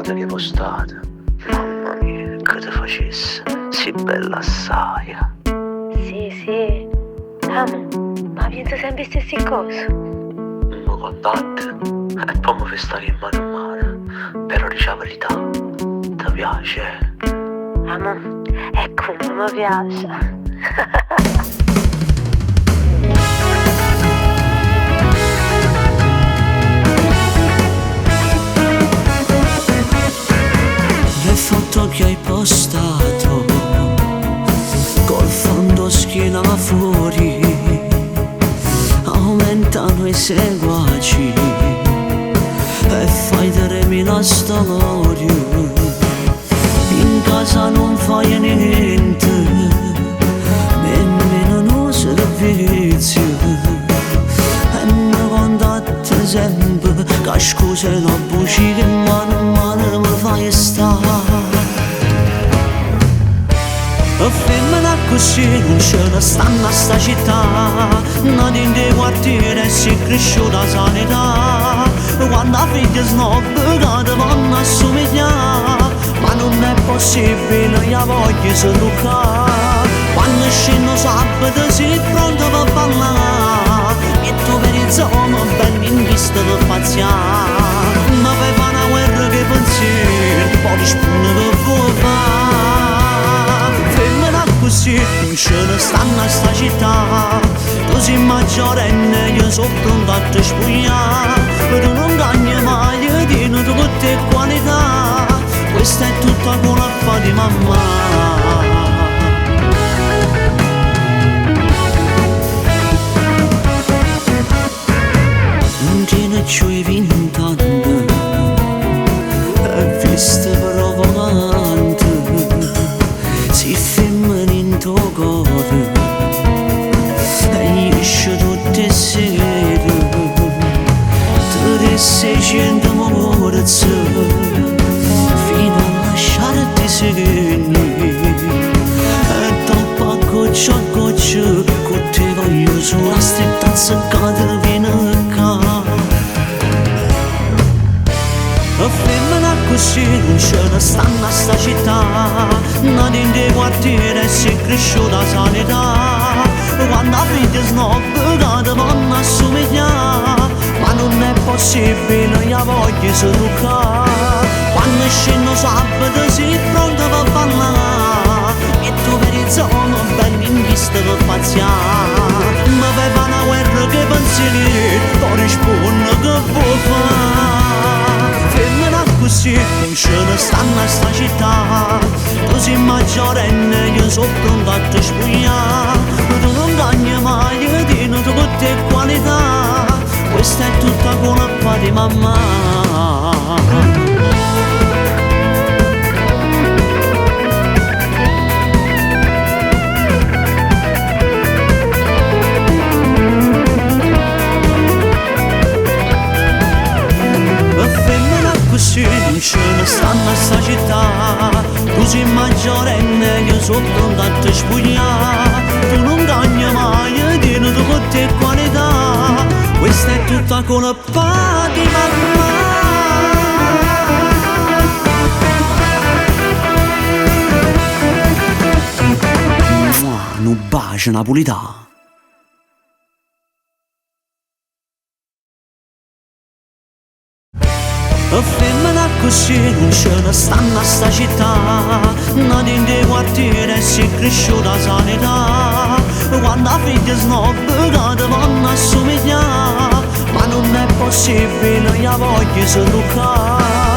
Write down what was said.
foto che hai postato. Mamma mia, che ti facesse, si bella assai. Sì, amo, ma penso sempre stesse cose. Mi contatte e poi mi fai stare in mano a mano. Però diciamo verità, ti piace? Amo, è come mi piace. Le foto che hai postato col fondo schiena fuori aumentano i seguaci e fai 3000 storie. In casa non fai niente, nemmeno un servizio, e mi contate sempre che scuse la buci che mano a mano mi fai stare. E femmina così non ce ne stanno a sta città, nati in dei quartieri e si è cresciuta sanità. Quando ha figli snob che ti vanno a somigliare, ma non è possibile, io voglio se truccare. Quando scendo sabato sei pronto per ballare, e tu per il zono ben in vista per pazziare. Ma per fare una guerra che pensieri, poi ti spunno che vuoi fare. Femmina così non ce ne stanno a sta città, tu sei maggiorenne, io sono pronto a te spogliare. Tu non cagni mai, io dico tutte qualità, questa è tutta colpa di mamma. Non tiene più i 20 anni, è vista provocante, si femmina in tuo cuore e esce tutte le sere. 600 morze fino a lasciarti segni, e dopo a goccia con te voglio sulla strettanza che ti viene qua. E femmina così non ce ne stanno a sta città, nati in dei quartieri e si è cresciuta sanità. Quando ha figli snob che ti vanno a somigliare, ma non è possibile, io voglio se truccare. Quando scendo sabato sei pronto per ballare, e tu per il zono ben in vista per pazziare. Ma per fare una guerra che pensieri, poi rispondo che vuoi fare. Femmina così non ce ne stanno a sta città, tu sei maggiorenne, io sono pronto a te spogliare. Tu non cagni mai, io dico tutte qualità, questa è tutta colpa di mamma. Così non ce ne stanno a sta città, tu sei maggiorenne, io sono pronto a te spogliare. Tu non cagni mai, io dico tutte qualità, questa è tutta colpa di mamma. Un bacio napolitano. E femmina così non ce ne stanno a sta città, nati in dei quartieri e si è cresciuta sanità. Quando ha figli snob che ti vanno a somigliare, ma non è possibile, io voglio se truccare.